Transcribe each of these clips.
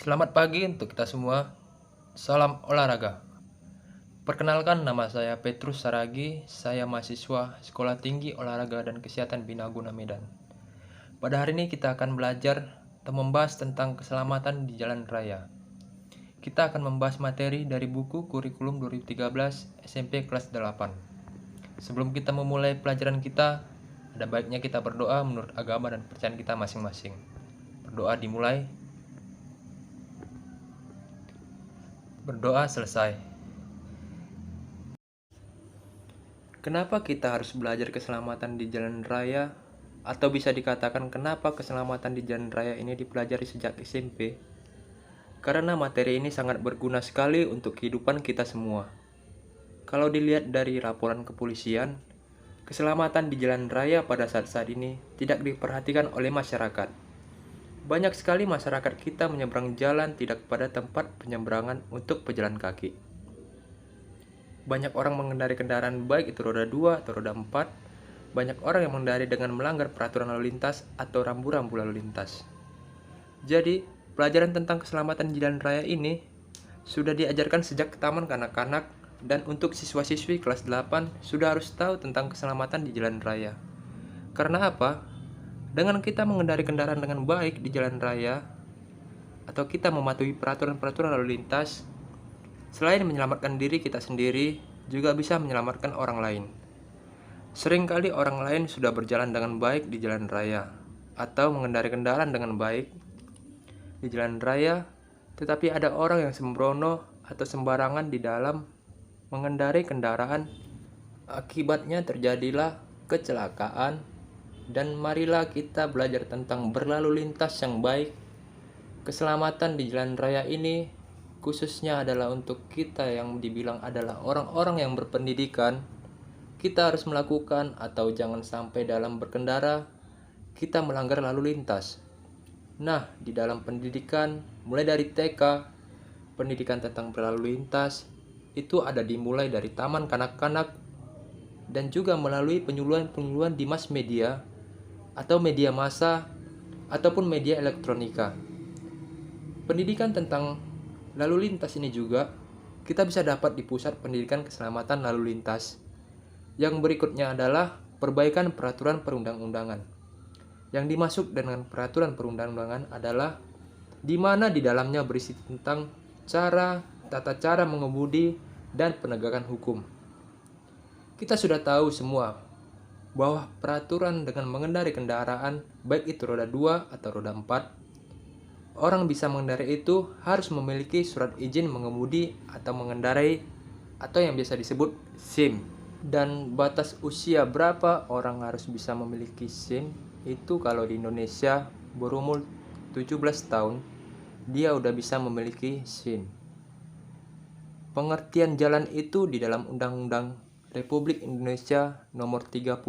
Selamat pagi untuk kita semua. Salam olahraga. Perkenalkan, nama saya Petrus Saragi. Saya mahasiswa Sekolah Tinggi Olahraga dan Kesehatan Binaguna Medan. Pada hari ini kita akan belajar atau membahas tentang keselamatan di jalan raya. Kita akan membahas materi dari buku Kurikulum 2013 SMP kelas 8. Sebelum kita memulai pelajaran kita, ada baiknya kita berdoa menurut agama dan percayaan kita masing-masing. Berdoa dimulai. Berdoa selesai. Kenapa kita harus belajar keselamatan di jalan raya? Atau bisa dikatakan kenapa keselamatan di jalan raya ini dipelajari sejak SMP? Karena materi ini sangat berguna sekali untuk kehidupan kita semua. Kalau dilihat dari laporan kepolisian, keselamatan di jalan raya pada saat-saat ini tidak diperhatikan oleh masyarakat. Banyak sekali masyarakat kita menyeberang jalan tidak pada tempat penyeberangan untuk pejalan kaki. Banyak orang mengendarai kendaraan baik itu roda 2 atau roda 4. Banyak orang yang mengendarai dengan melanggar peraturan lalu lintas atau rambu-rambu lalu lintas. Jadi, pelajaran tentang keselamatan di jalan raya ini sudah diajarkan sejak taman kanak-kanak, dan untuk siswa-siswi kelas 8 sudah harus tahu tentang keselamatan di jalan raya. Karena apa? Dengan kita mengendarai kendaraan dengan baik di jalan raya, atau kita mematuhi peraturan-peraturan lalu lintas, selain menyelamatkan diri kita sendiri, juga bisa menyelamatkan orang lain. Seringkali orang lain sudah berjalan dengan baik di jalan raya, atau mengendarai kendaraan dengan baik di jalan raya, tetapi ada orang yang sembrono atau sembarangan di dalam mengendarai kendaraan. Akibatnya terjadilah kecelakaan. Dan marilah kita belajar tentang berlalu lintas yang baik. Keselamatan di jalan raya ini khususnya adalah untuk kita yang dibilang adalah orang-orang yang berpendidikan. Kita harus melakukan atau jangan sampai dalam berkendara kita melanggar lalu lintas. Nah, di dalam pendidikan, mulai dari TK, pendidikan tentang berlalu lintas, itu ada dimulai dari taman kanak-kanak dan juga melalui penyuluhan-penyuluhan di mass media atau media massa ataupun media elektronika. Pendidikan tentang lalu lintas ini juga kita bisa dapat di Pusat Pendidikan Keselamatan Lalu Lintas. Yang berikutnya adalah perbaikan peraturan perundang-undangan. Yang dimaksud dengan peraturan perundang-undangan adalah di mana di dalamnya berisi tentang tata cara mengemudi dan penegakan hukum. Kita sudah tahu semua bahwa peraturan dengan mengendarai kendaraan, baik itu roda 2 atau roda 4, orang bisa mengendarai itu harus memiliki surat izin mengemudi atau mengendarai atau yang biasa disebut SIM. Dan batas usia berapa orang harus bisa memiliki SIM itu kalau di Indonesia berumur 17 tahun, dia udah bisa memiliki SIM. Pengertian jalan itu di dalam Undang-Undang Republik Indonesia Nomor 38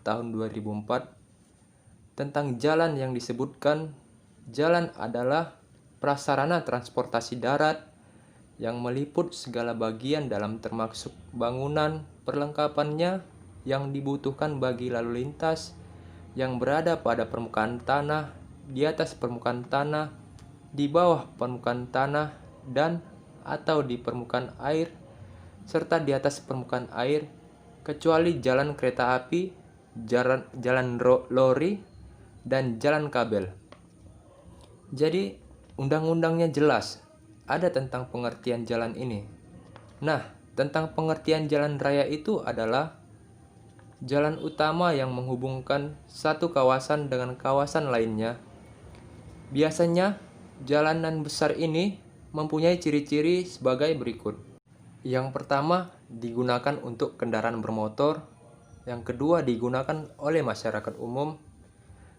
Tahun 2004 tentang jalan yang disebutkan jalan adalah prasarana transportasi darat yang meliput segala bagian dalam termasuk bangunan, perlengkapannya yang dibutuhkan bagi lalu lintas yang berada pada permukaan tanah, di atas permukaan tanah, di bawah permukaan tanah, dan atau di permukaan air, serta di atas permukaan air, kecuali jalan kereta api, jalan lori, dan jalan kabel. Jadi, undang-undangnya jelas, ada tentang pengertian jalan ini. Nah, tentang pengertian jalan raya itu adalah jalan utama yang menghubungkan satu kawasan dengan kawasan lainnya. Biasanya, jalanan besar ini mempunyai ciri-ciri sebagai berikut. Yang pertama, digunakan untuk kendaraan bermotor. Yang kedua, digunakan oleh masyarakat umum.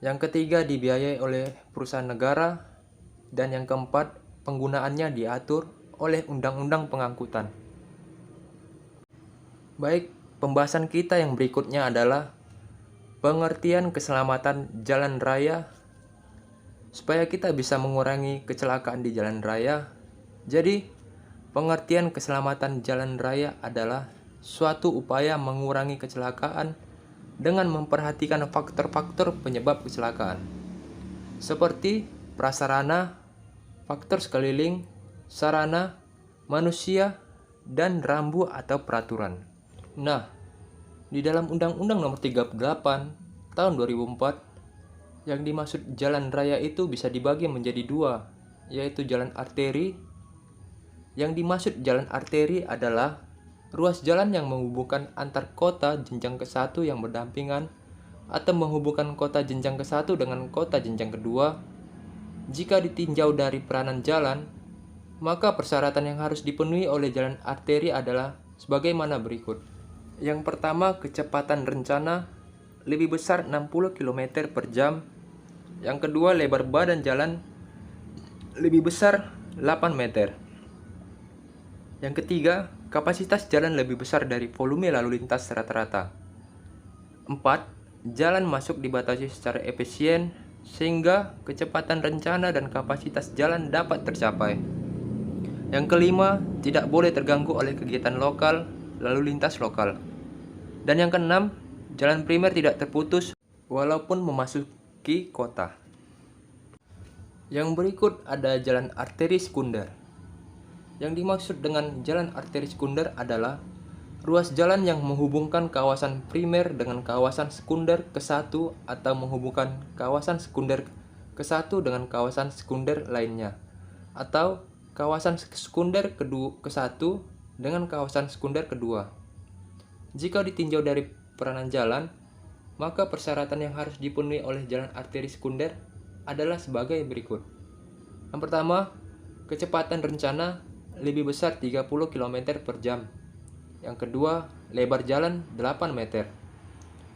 Yang ketiga, dibiayai oleh perusahaan negara. Dan yang keempat, penggunaannya diatur oleh undang-undang pengangkutan. Baik, pembahasan kita yang berikutnya adalah pengertian keselamatan jalan raya supaya kita bisa mengurangi kecelakaan di jalan raya. Jadi, pengertian keselamatan jalan raya adalah suatu upaya mengurangi kecelakaan dengan memperhatikan faktor-faktor penyebab kecelakaan, seperti prasarana, faktor sekeliling, sarana, manusia, dan rambu atau peraturan. Nah, di dalam Undang-Undang Nomor 38 Tahun 2004, yang dimaksud jalan raya itu bisa dibagi menjadi dua, yaitu jalan arteri. Yang dimaksud jalan arteri adalah ruas jalan yang menghubungkan antar kota jenjang ke-1 yang berdampingan atau menghubungkan kota jenjang ke-1 dengan kota jenjang kedua. Jika ditinjau dari peranan jalan, maka persyaratan yang harus dipenuhi oleh jalan arteri adalah sebagaimana berikut. Yang pertama, kecepatan rencana lebih besar 60 km per jam. Yang kedua, lebar badan jalan lebih besar 8 meter. Yang ketiga, kapasitas jalan lebih besar dari volume lalu lintas rata-rata. 4. Jalan masuk dibatasi secara efisien sehingga kecepatan rencana dan kapasitas jalan dapat tercapai. Yang kelima, tidak boleh terganggu oleh kegiatan lokal, lalu lintas lokal. Dan yang keenam, jalan primer tidak terputus walaupun memasuki kota. Yang berikut ada jalan arteri sekunder. Yang dimaksud dengan jalan arteri sekunder adalah ruas jalan yang menghubungkan kawasan primer dengan kawasan sekunder ke-1 atau menghubungkan kawasan sekunder ke-1 dengan kawasan sekunder lainnya, atau kawasan sekunder ke-1 dengan kawasan sekunder kedua. Jika ditinjau dari peranan jalan, maka persyaratan yang harus dipenuhi oleh jalan arteri sekunder adalah sebagai berikut. Yang pertama, kecepatan rencana lebih besar 30 km per jam. Yang kedua, lebar jalan 8 meter.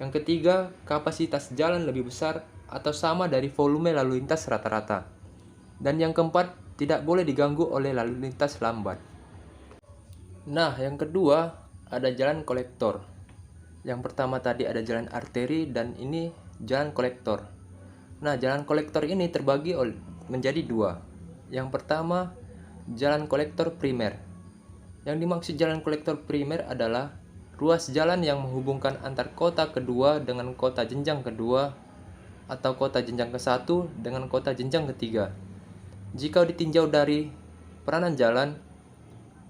Yang ketiga, kapasitas jalan lebih besar atau sama dari volume lalu lintas rata-rata. Dan yang keempat, tidak boleh diganggu oleh lalu lintas lambat. Nah, yang kedua, ada jalan kolektor. Yang pertama tadi ada jalan arteri dan ini jalan kolektor. Nah, jalan kolektor ini terbagi menjadi dua. Yang pertama, jalan kolektor primer. Yang dimaksud jalan kolektor primer adalah ruas jalan yang menghubungkan antar kota kedua dengan kota jenjang kedua atau kota jenjang ke-1 dengan kota jenjang ketiga. Jika ditinjau dari peranan jalan,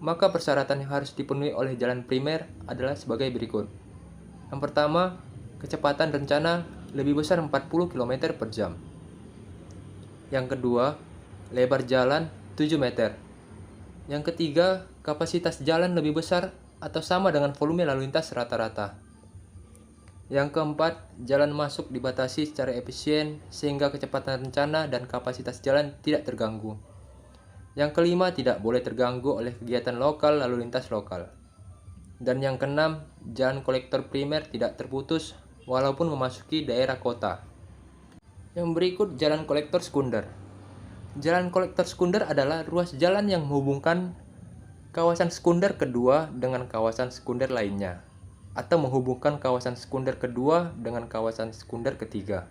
maka persyaratan yang harus dipenuhi oleh jalan primer adalah sebagai berikut. Yang pertama, kecepatan rencana lebih besar 40 km per jam. Yang kedua, lebar jalan 7 meter. Yang ketiga, kapasitas jalan lebih besar atau sama dengan volume lalu lintas rata-rata. Yang keempat, jalan masuk dibatasi secara efisien sehingga kecepatan rencana dan kapasitas jalan tidak terganggu. Yang kelima, tidak boleh terganggu oleh kegiatan lokal lalu lintas lokal. Dan yang keenam, jalan kolektor primer tidak terputus walaupun memasuki daerah kota. Yang berikut jalan kolektor sekunder. Jalan kolektor sekunder adalah ruas jalan yang menghubungkan kawasan sekunder kedua dengan kawasan sekunder lainnya, atau menghubungkan kawasan sekunder kedua dengan kawasan sekunder ketiga.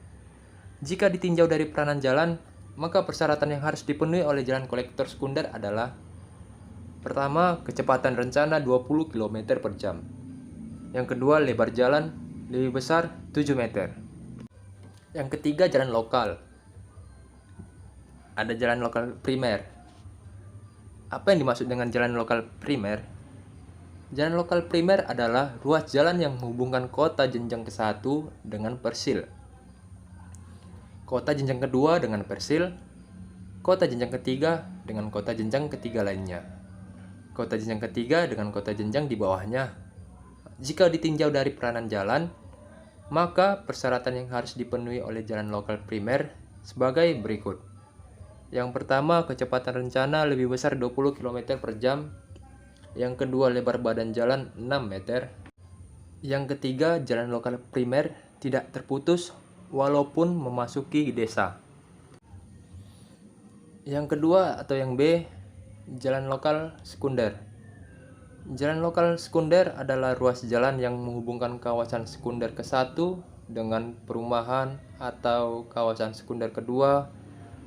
Jika ditinjau dari peranan jalan, maka persyaratan yang harus dipenuhi oleh jalan kolektor sekunder adalah: pertama, kecepatan rencana 20 km per jam. Yang kedua, lebar jalan lebih besar 7 meter. Yang ketiga, jalan lokal. Ada jalan lokal primer. Apa yang dimaksud dengan jalan lokal primer? Jalan lokal primer adalah ruas jalan yang menghubungkan kota jenjang ke-1 dengan persil, kota jenjang kedua dengan persil, kota jenjang ketiga dengan kota jenjang ketiga lainnya, kota jenjang ketiga dengan kota jenjang di bawahnya. Jika ditinjau dari peranan jalan, maka persyaratan yang harus dipenuhi oleh jalan lokal primer sebagai berikut. Yang pertama, kecepatan rencana lebih besar 20 km per jam. Yang kedua, lebar badan jalan 6 meter. Yang ketiga, jalan lokal primer tidak terputus walaupun memasuki desa. Yang kedua atau yang B, jalan lokal sekunder. Jalan lokal sekunder adalah ruas jalan yang menghubungkan kawasan sekunder ke-1 dengan perumahan atau kawasan sekunder kedua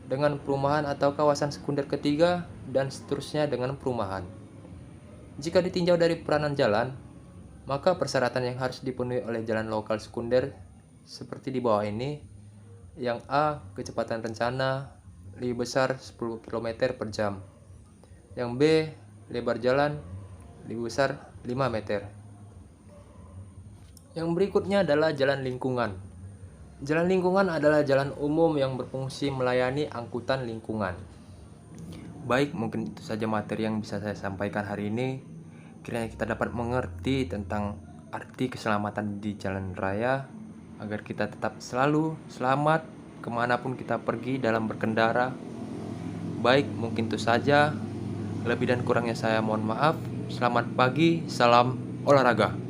dengan perumahan atau kawasan sekunder ketiga, dan seterusnya dengan perumahan. Jika ditinjau dari peranan jalan, maka persyaratan yang harus dipenuhi oleh jalan lokal sekunder seperti di bawah ini. Yang A, kecepatan rencana lebih besar 10 km per jam. Yang B, lebar jalan lebih besar 5 meter. Yang berikutnya adalah jalan lingkungan. Jalan lingkungan adalah jalan umum yang berfungsi melayani angkutan lingkungan. Baik, mungkin itu saja materi yang bisa saya sampaikan hari ini. Kiranya kita dapat mengerti tentang arti keselamatan di jalan raya, agar kita tetap selalu selamat kemanapun kita pergi dalam berkendara. Baik, mungkin itu saja. Lebih dan kurangnya saya mohon maaf. Selamat pagi, salam olahraga.